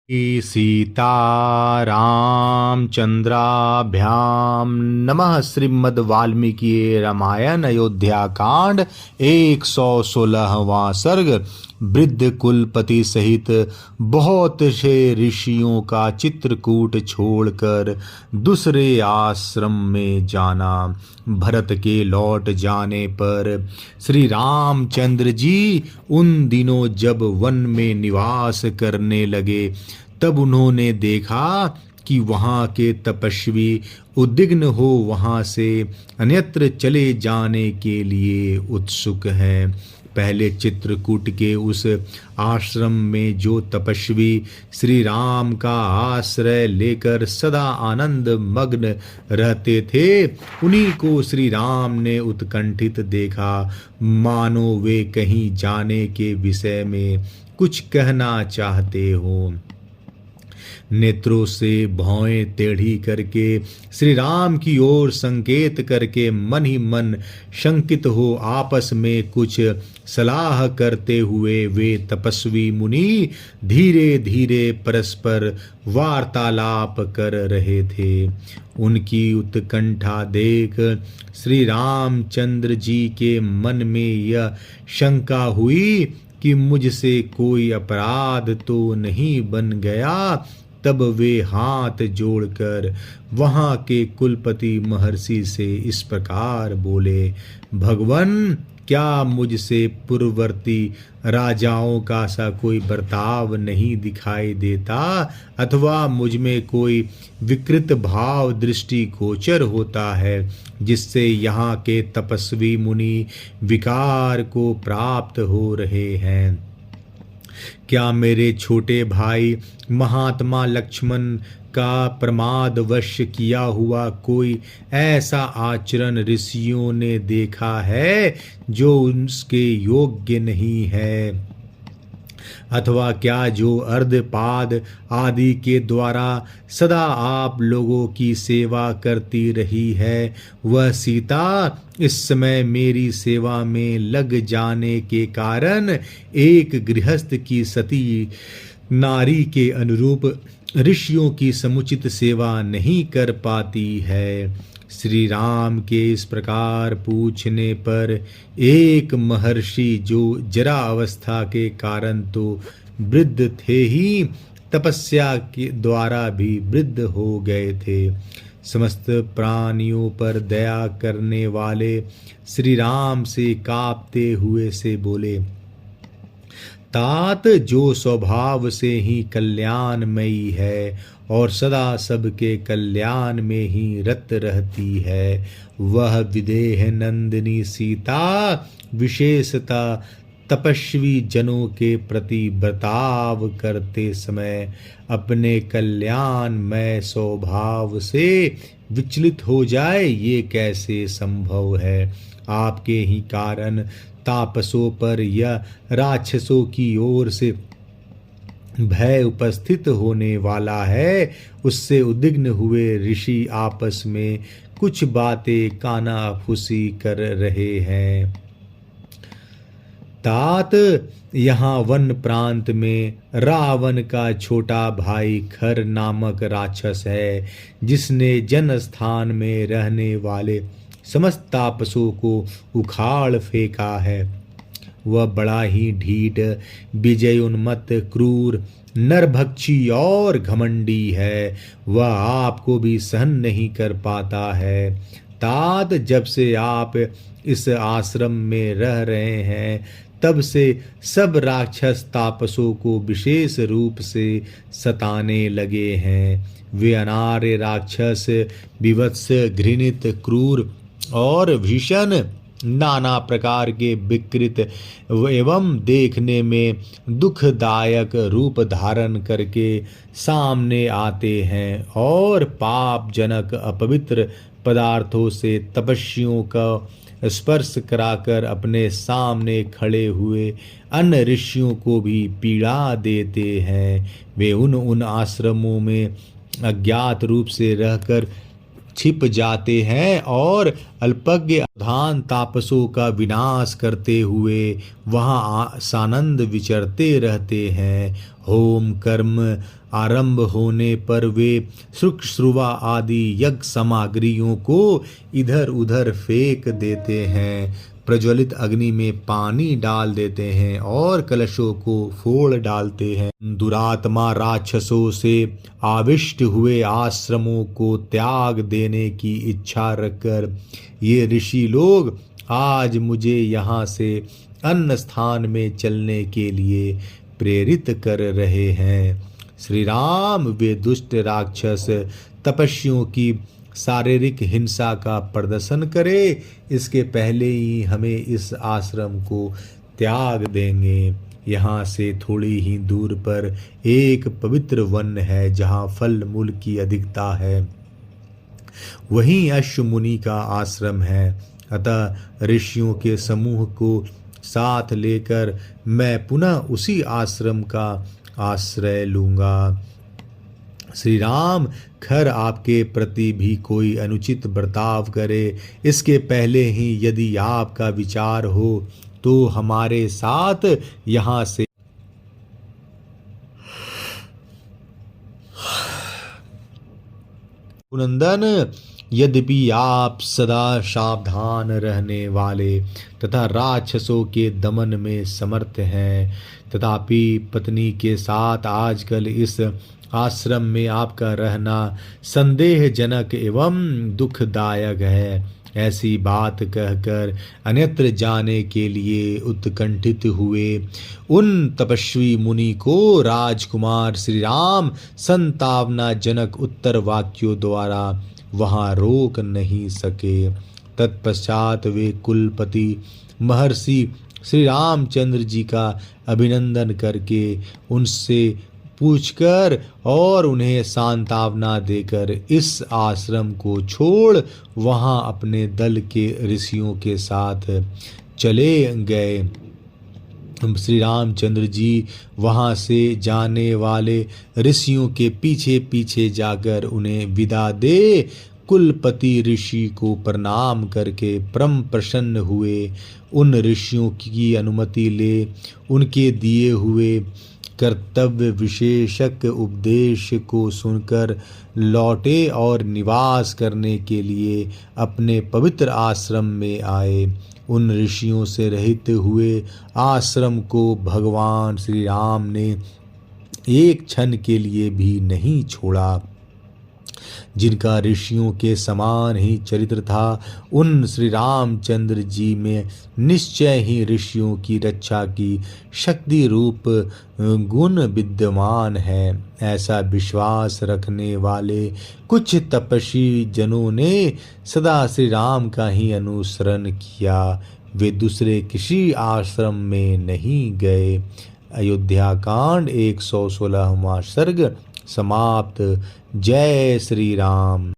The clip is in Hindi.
सीतारामचंद्राभ्याम नमः। श्रीमद् वाल्मीकि रामायण अयोध्या कांड 116वां सर्ग। वृद्ध कुलपति सहित बहुत से ऋषियों का चित्रकूट छोड़कर दूसरे आश्रम में जाना। भरत के लौट जाने पर श्री रामचंद्र जी उन दिनों जब वन में निवास करने लगे तब उन्होंने देखा कि वहाँ के तपस्वी उद्विग्न हो वहाँ से अन्यत्र चले जाने के लिए उत्सुक हैं। पहले चित्रकूट के उस आश्रम में जो तपस्वी श्री राम का आश्रय लेकर सदा आनंद मग्न रहते थे उन्हीं को श्री राम ने उत्कंठित देखा, मानो वे कहीं जाने के विषय में कुछ कहना चाहते हो। नेत्रों से भौएं टेढ़ी करके श्री राम की ओर संकेत करके मन ही मन शंकित हो आपस में कुछ सलाह करते हुए वे तपस्वी मुनि धीरे धीरे परस्पर वार्तालाप कर रहे थे। उनकी उत्कंठा देख श्री रामचंद्र जी के मन में यह शंका हुई कि मुझसे कोई अपराध तो नहीं बन गया। तब वे हाथ जोड़कर वहां के कुलपति महर्षि से इस प्रकार बोले, भगवन, क्या मुझसे पूर्ववर्ती राजाओं का सा कोई बर्ताव नहीं दिखाई देता अथवा मुझ में कोई विकृत भाव दृष्टि गोचर होता है जिससे यहाँ के तपस्वी मुनि विकार को प्राप्त हो रहे हैं? क्या मेरे छोटे भाई महात्मा लक्ष्मण का प्रमादवश किया हुआ कोई ऐसा आचरण ऋषियों ने देखा है जो उसके योग्य नहीं है? अथवा क्या जो अर्धपाद आदि के द्वारा सदा आप लोगों की सेवा करती रही है वह सीता इस समय मेरी सेवा में लग जाने के कारण एक गृहस्थ की सती नारी के अनुरूप ऋषियों की समुचित सेवा नहीं कर पाती है? श्री राम के इस प्रकार पूछने पर एक महर्षि जो जरा अवस्था के कारण तो वृद्ध थे ही तपस्या के द्वारा भी वृद्ध हो गए थे, समस्त प्राणियों पर दया करने वाले श्री राम से कांपते हुए से बोले, तात, जो स्वभाव से ही कल्याणमयी है और सदा सबके कल्याण में ही रत रहती है, वह विदेह नंदिनी सीता विशेषता तपस्वी जनों के प्रति बर्ताव करते समय अपने कल्याणमय स्वभाव से विचलित हो जाए, ये कैसे संभव है? आपके ही कारण तापसों पर या राक्षसों की ओर से भय उपस्थित होने वाला है। उससे उद्विग्न हुए ऋषि आपस में कुछ बातें कानाफूसी कर रहे हैं। तात, यहाँ वन प्रांत में रावण का छोटा भाई खर नामक राक्षस है जिसने जन स्थान में रहने वाले समस्त तापसों को उखाड़ फेंका है। वह बड़ा ही ढीठ, विजय उन्मत्त, क्रूर, नरभक्षी और घमंडी है। वह आपको भी सहन नहीं कर पाता है। तात, जब से आप इस आश्रम में रह रहे हैं तब से सब राक्षस तापसों को विशेष रूप से सताने लगे हैं। वे अनार्य राक्षस विवत्स, घृणित, क्रूर और भीषण, नाना प्रकार के विकृत एवं देखने में दुखदायक रूप धारण करके सामने आते हैं और पापजनक अपवित्र पदार्थों से तपस्वियों का स्पर्श कराकर अपने सामने खड़े हुए अन्य ऋषियों को भी पीड़ा देते हैं। वे उन आश्रमों में अज्ञात रूप से रहकर छिप जाते हैं और अल्पज्ञ अवधान तापसों का विनाश करते हुए वहाँ सानंद विचरते रहते हैं। होम कर्म आरंभ होने पर वे शुक्श्रुवा आदि यज्ञ सामग्रियों को इधर उधर फेंक देते हैं, प्रज्वलित अग्नि में पानी डाल देते हैं और कलशों को फोड़ डालते हैं। दुरात्मा राक्षसों से आविष्ट हुए आश्रमों को त्याग देने की इच्छा रखकर ये ऋषि लोग आज मुझे यहाँ से अन्य स्थान में चलने के लिए प्रेरित कर रहे हैं। श्री राम, वे दुष्ट राक्षस तपस्वियों की शारीरिक हिंसा का प्रदर्शन करे, इसके पहले ही हमें इस आश्रम को त्याग देंगे। यहाँ से थोड़ी ही दूर पर एक पवित्र वन है जहाँ फल मूल की अधिकता है, वहीं अश्व मुनि का आश्रम है। अतः ऋषियों के समूह को साथ लेकर मैं पुनः उसी आश्रम का आश्रय लूंगा। श्री राम, खैर आपके प्रति भी कोई अनुचित बर्ताव करे, इसके पहले ही यदि आपका विचार हो तो हमारे साथ यहाँ से नंदन, यद्यपि आप सदा सावधान रहने वाले तथा राक्षसों के दमन में समर्थ हैं, तथापि पत्नी के साथ आजकल इस आश्रम में आपका रहना संदेहजनक एवं दुखदायक है। ऐसी बात कहकर अन्यत्र जाने के लिए उत्कंठित हुए उन तपस्वी मुनि को राजकुमार श्री राम संतावनाजनक उत्तर वाक्यों द्वारा वहां रोक नहीं सके। तत्पश्चात वे कुलपति महर्षि श्री रामचंद्र जी का अभिनंदन करके उनसे पूछकर और उन्हें सांत्वना देकर इस आश्रम को छोड़ वहां अपने दल के ऋषियों के साथ चले गए। श्री रामचंद्र जी वहां से जाने वाले ऋषियों के पीछे पीछे जाकर उन्हें विदा दे कुलपति ऋषि को प्रणाम करके परम प्रसन्न हुए। उन ऋषियों की अनुमति ले उनके दिए हुए कर्तव्य विशेषक उपदेश को सुनकर लौटे और निवास करने के लिए अपने पवित्र आश्रम में आए। उन ऋषियों से रहित हुए आश्रम को भगवान श्री राम ने एक क्षण के लिए भी नहीं छोड़ा। जिनका ऋषियों के समान ही चरित्र था, उन श्री रामचंद्र जी में निश्चय ही ऋषियों की रक्षा की शक्ति रूप गुण विद्यमान है। ऐसा विश्वास रखने वाले कुछ तपस्वी जनों ने सदा श्री राम का ही अनुसरण किया, वे दूसरे किसी आश्रम में नहीं गए। अयोध्या कांड 116वां सर्ग समाप्त। जय श्री राम।